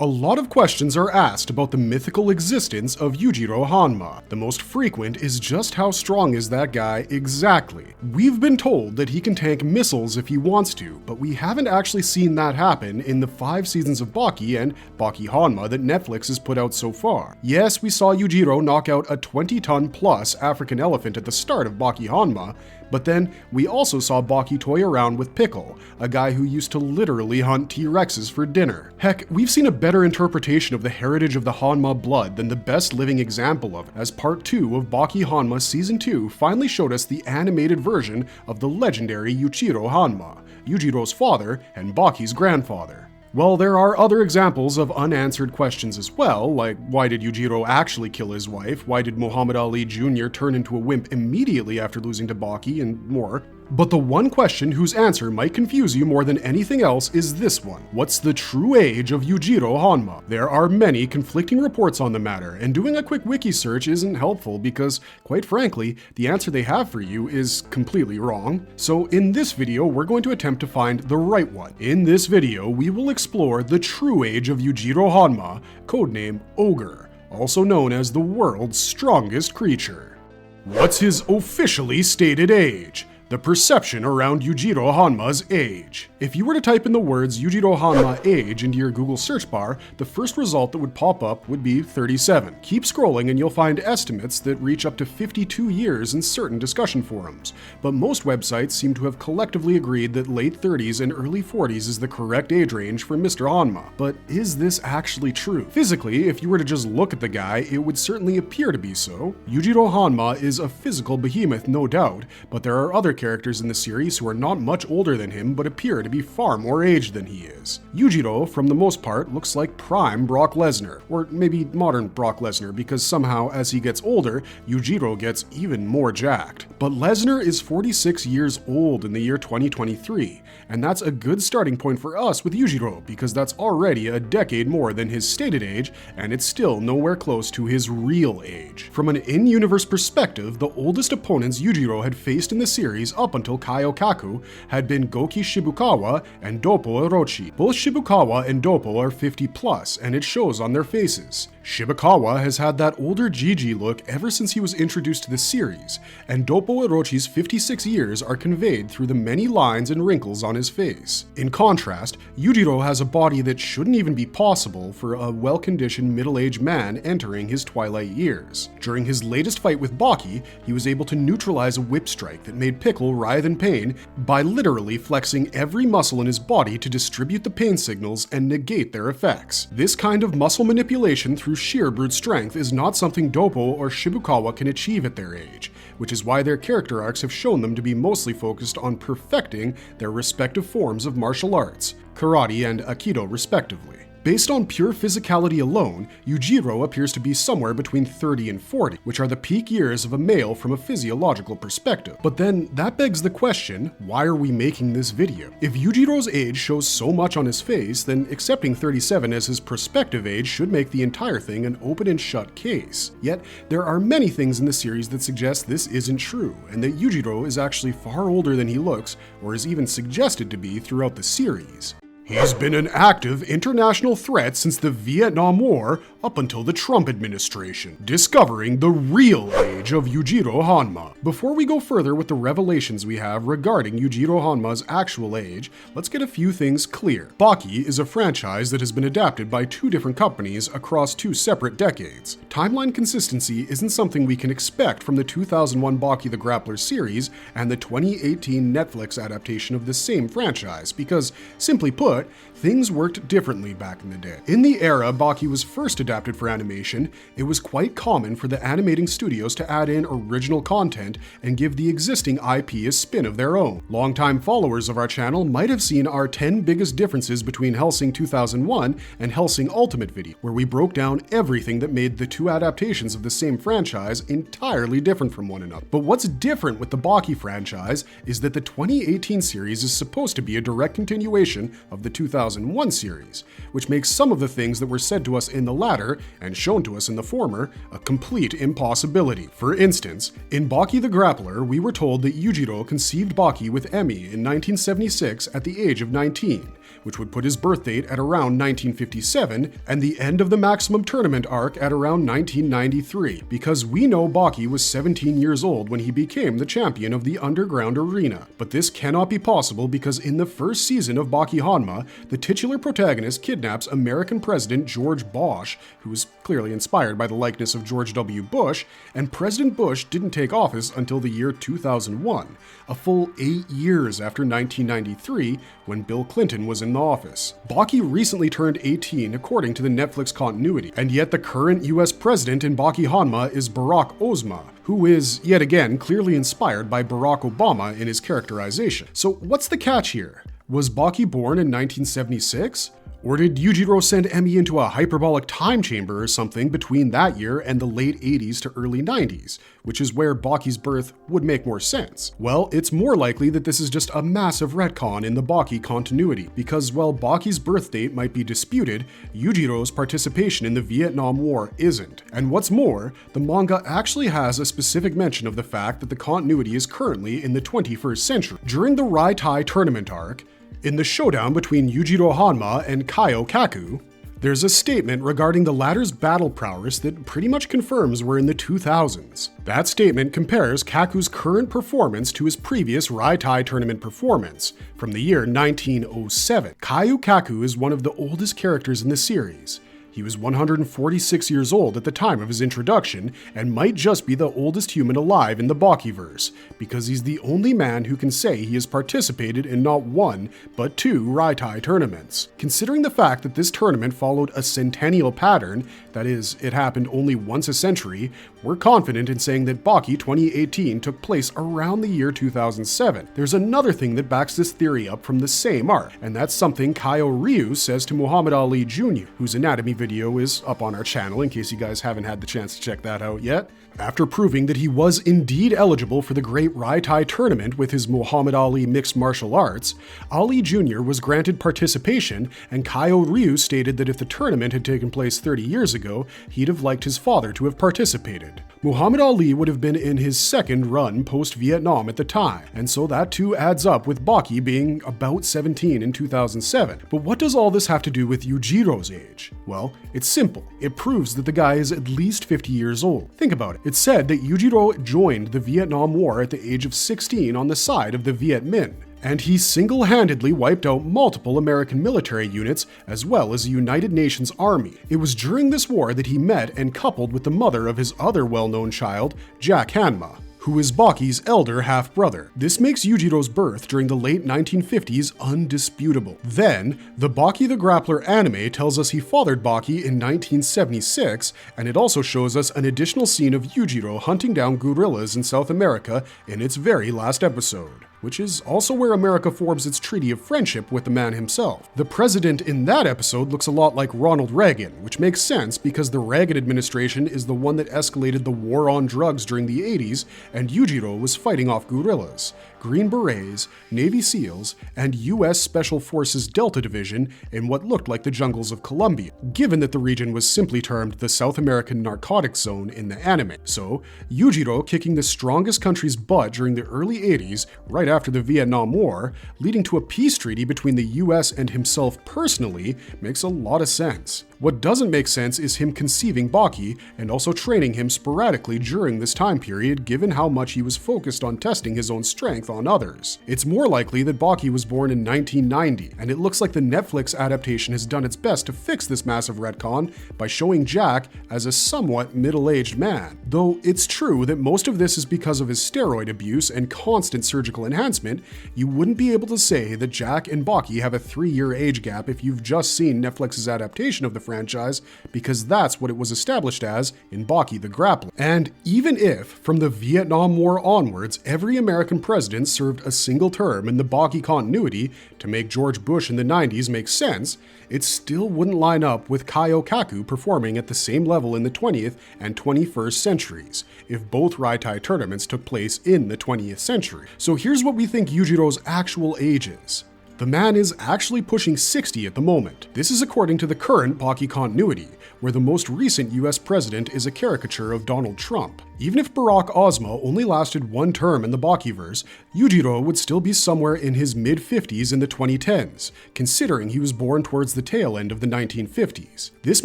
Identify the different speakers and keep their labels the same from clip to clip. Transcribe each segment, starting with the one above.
Speaker 1: A lot of questions are asked about the mythical existence of Yujiro Hanma. The most frequent is just how strong is that guy exactly? We've been told that he can tank missiles if he wants to, but we haven't actually seen that happen in the 5 seasons of Baki and Baki Hanma that Netflix has put out so far. Yes, we saw Yujiro knock out a 20-ton plus African elephant at the start of Baki Hanma, but then we also saw Baki toy around with Pickle, a guy who used to literally hunt T-Rexes for dinner. Heck, we've seen a better interpretation of the heritage of the Hanma blood than the best living example of it, as part 2 of Baki Hanma Season 2 finally showed us the animated version of the legendary Yujiro Hanma, Yujiro's father and Baki's grandfather. Well, there are other examples of unanswered questions as well, like why did Yujiro actually kill his wife, why did Muhammad Ali Jr. turn into a wimp immediately after losing to Baki, and more. But the one question whose answer might confuse you more than anything else is this one. What's the true age of Yujiro Hanma? There are many conflicting reports on the matter, and doing a quick wiki search isn't helpful because, quite frankly, the answer they have for you is completely wrong. So in this video, we're going to attempt to find the right one. In this video, we will explore the true age of Yujiro Hanma, codename Ogre, also known as the world's strongest creature. What's his officially stated age? The perception around Yujiro Hanma's age. If you were to type in the words Yujiro Hanma age into your Google search bar, the first result that would pop up would be 37. Keep scrolling and you'll find estimates that reach up to 52 years in certain discussion forums, but most websites seem to have collectively agreed that late 30s and early 40s is the correct age range for Mr. Hanma. But is this actually true? Physically, if you were to just look at the guy, it would certainly appear to be so. Yujiro Hanma is a physical behemoth, no doubt, but there are other characters in the series who are not much older than him but appear to be far more aged than he is. Yujiro, from the most part, looks like prime Brock Lesnar, or maybe modern Brock Lesnar, because somehow as he gets older, Yujiro gets even more jacked. But Lesnar is 46 years old in the year 2023, and that's a good starting point for us with Yujiro because that's already a decade more than his stated age, and it's still nowhere close to his real age. From an in-universe perspective, the oldest opponents Yujiro had faced in the series up until Kaiokaku had been Goki Shibukawa and Doppo Orochi. Both Shibukawa and Doppo are 50 plus, and it shows on their faces. Shibukawa has had that older Gigi look ever since he was introduced to the series, and Doppo Orochi's 56 years are conveyed through the many lines and wrinkles on his face. In contrast, Yujiro has a body that shouldn't even be possible for a well-conditioned middle-aged man entering his twilight years. During his latest fight with Baki, he was able to neutralize a whip strike that made Pickle writhe in pain by literally flexing every muscle in his body to distribute the pain signals and negate their effects. This kind of muscle manipulation through sheer brute strength is not something Doppo or Shibukawa can achieve at their age, which is why their character arcs have shown them to be mostly focused on perfecting their respective forms of martial arts, karate and aikido respectively. Based on pure physicality alone, Yujiro appears to be somewhere between 30 and 40, which are the peak years of a male from a physiological perspective. But then that begs the question, why are we making this video? If Yujiro's age shows so much on his face, then accepting 37 as his prospective age should make the entire thing an open and shut case. Yet, there are many things in the series that suggest this isn't true, and that Yujiro is actually far older than he looks, or is even suggested to be throughout the series. He's been an active international threat since the Vietnam War up until the Trump administration, discovering the real age of Yujiro Hanma. Before we go further with the revelations we have regarding Yujiro Hanma's actual age, let's get a few things clear. Baki is a franchise that has been adapted by 2 different companies across 2 separate decades. Timeline consistency isn't something we can expect from the 2001 Baki the Grappler series and the 2018 Netflix adaptation of the same franchise, because, simply put, things worked differently back in the day. In the era Baki was first adapted for animation, it was quite common for the animating studios to add in original content and give the existing IP a spin of their own. Longtime followers of our channel might have seen our 10 biggest differences between Hellsing 2001 and Hellsing Ultimate video, where we broke down everything that made the 2 adaptations of the same franchise entirely different from one another. But what's different with the Baki franchise is that the 2018 series is supposed to be a direct continuation of the 2001 series, which makes some of the things that were said to us in the latter, and shown to us in the former, a complete impossibility. For instance, in Baki the Grappler, we were told that Yujiro conceived Baki with Emi in 1976 at the age of 19, which would put his birth date at around 1957, and the end of the Maximum Tournament arc at around 1993, because we know Baki was 17 years old when he became the champion of the Underground Arena. But this cannot be possible because in the first season of Baki Hanma, the titular protagonist kidnaps American President George Bush, who was clearly inspired by the likeness of George W. Bush, and President Bush didn't take office until the year 2001, a full 8 years after 1993, when Bill Clinton was in the office. Baki recently turned 18 according to the Netflix continuity, and yet the current US president in Baki Hanma is Barack Obama, who is, yet again, clearly inspired by Barack Obama in his characterization. So what's the catch here? Was Baki born in 1976? Or did Yujiro send Emi into a hyperbolic time chamber or something between that year and the late 80s to early 90s, which is where Baki's birth would make more sense? Well, it's more likely that this is just a massive retcon in the Baki continuity, because while Baki's birth date might be disputed, Yujiro's participation in the Vietnam War isn't. And what's more, the manga actually has a specific mention of the fact that the continuity is currently in the 21st century. During the Rai-Tai tournament arc, in the showdown between Yujiro Hanma and Kaio Kaku, there's a statement regarding the latter's battle prowess that pretty much confirms we're in the 2000s. That statement compares Kaku's current performance to his previous Rai-Tai tournament performance from the year 1907. Kaio Kaku is one of the oldest characters in the series. He was 146 years old at the time of his introduction, and might just be the oldest human alive in the Bakiverse, because he's the only man who can say he has participated in not one, but 2 Rai-Tai tournaments. Considering the fact that this tournament followed a centennial pattern, that is, it happened only once a century, we're confident in saying that Baki 2018 took place around the year 2007. There's another thing that backs this theory up from the same arc, and that's something Kaio Ryu says to Muhammad Ali Jr., whose anatomy video is up on our channel in case you guys haven't had the chance to check that out yet. After proving that he was indeed eligible for the Great Rai-Tai tournament with his Muhammad Ali mixed martial arts, Ali Jr. was granted participation, and Kaio Ryu stated that if the tournament had taken place 30 years ago, he'd have liked his father to have participated. Muhammad Ali would have been in his second run post-Vietnam at the time, and so that too adds up with Baki being about 17 in 2007. But what does all this have to do with Yujiro's age? Well, it's simple. It proves that the guy is at least 50 years old. Think about it. It's said that Yujiro joined the Vietnam War at the age of 16 on the side of the Viet Minh, and he single-handedly wiped out multiple American military units as well as the United Nations Army. It was during this war that he met and coupled with the mother of his other well-known child, Jack Hanma, who is Baki's elder half-brother. This makes Yujiro's birth during the late 1950s undisputable. Then, the Baki the Grappler anime tells us he fathered Baki in 1976, and it also shows us an additional scene of Yujiro hunting down gorillas in South America in its very last episode, which is also where America forms its treaty of friendship with the man himself. The president in that episode looks a lot like Ronald Reagan, which makes sense because the Reagan administration is the one that escalated the war on drugs during the 80s, and Yujiro was fighting off guerrillas, Green Berets, Navy SEALs, and US Special Forces Delta Division in what looked like the jungles of Colombia, given that the region was simply termed the South American Narcotics Zone in the anime. So, Yujiro kicking the strongest country's butt during the early 80s, right after the Vietnam War, leading to a peace treaty between the US and himself personally, makes a lot of sense. What doesn't make sense is him conceiving Baki and also training him sporadically during this time period, given how much he was focused on testing his own strength on others. It's more likely that Baki was born in 1990, and it looks like the Netflix adaptation has done its best to fix this massive retcon by showing Jack as a somewhat middle-aged man. Though it's true that most of this is because of his steroid abuse and constant surgical enhancement, you wouldn't be able to say that Jack and Baki have a 3-year age gap if you've just seen Netflix's adaptation of the franchise, because that's what it was established as in Baki the Grappler. And even if, from the Vietnam War onwards, every American president served a single term in the Baki continuity to make George Bush in the 90s make sense, it still wouldn't line up with Kaio Kaku performing at the same level in the 20th and 21st centuries, if both Rai-Tai tournaments took place in the 20th century. So here's what we think Yujiro's actual age is. The man is actually pushing 60 at the moment. This is according to the current Baki continuity, where the most recent US president is a caricature of Donald Trump. Even if Barack Obama only lasted one term in the Bakiverse, Yujiro would still be somewhere in his mid-50s in the 2010s, considering he was born towards the tail end of the 1950s. This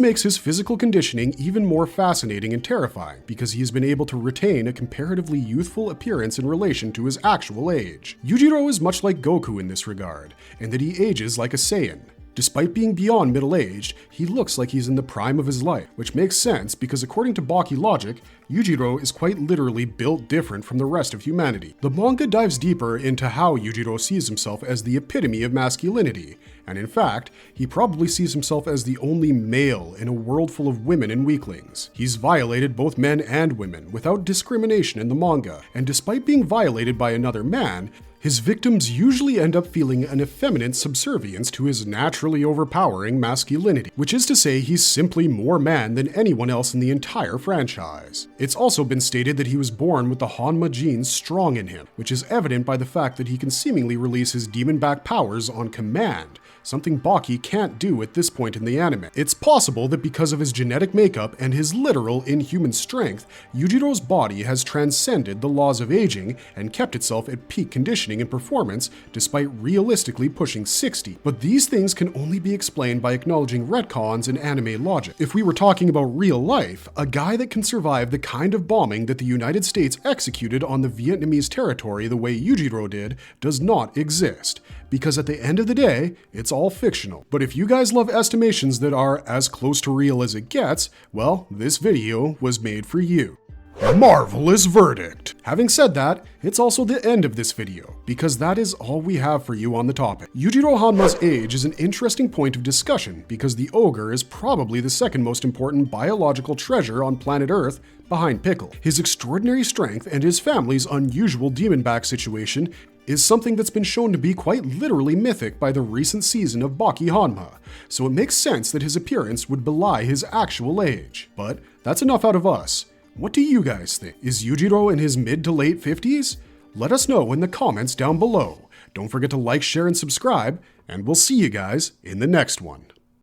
Speaker 1: makes his physical conditioning even more fascinating and terrifying, because he has been able to retain a comparatively youthful appearance in relation to his actual age. Yujiro is much like Goku in this regard, and that he ages like a Saiyan. Despite being beyond middle-aged, he looks like he's in the prime of his life, which makes sense because according to Baki logic, Yujiro is quite literally built different from the rest of humanity. The manga dives deeper into how Yujiro sees himself as the epitome of masculinity, and in fact, he probably sees himself as the only male in a world full of women and weaklings. He's violated both men and women without discrimination in the manga, and despite being violated by another man, his victims usually end up feeling an effeminate subservience to his naturally overpowering masculinity, which is to say he's simply more man than anyone else in the entire franchise. It's also been stated that he was born with the Hanma genes strong in him, which is evident by the fact that he can seemingly release his demon-back powers on command, something Baki can't do at this point in the anime. It's possible that because of his genetic makeup and his literal inhuman strength, Yujiro's body has transcended the laws of aging and kept itself at peak conditioning and performance despite realistically pushing 60. But these things can only be explained by acknowledging retcons and anime logic. If we were talking about real life, a guy that can survive the kind of bombing that the United States executed on the Vietnamese territory the way Yujiro did does not exist. Because at the end of the day, it's all fictional. But if you guys love estimations that are as close to real as it gets, well, this video was made for you. Marvelous verdict! Having said that, it's also the end of this video, because that is all we have for you on the topic. Yujiro Hanma's age is an interesting point of discussion, because the ogre is probably the second most important biological treasure on planet Earth behind Pickle. His extraordinary strength and his family's unusual demon-back situation is something that's been shown to be quite literally mythic by the recent season of Baki Hanma, so it makes sense that his appearance would belie his actual age. But that's enough out of us. What do you guys think? Is Yujiro in his mid to late 50s? Let us know in the comments down below. Don't forget to like, share, and subscribe, and we'll see you guys in the next one.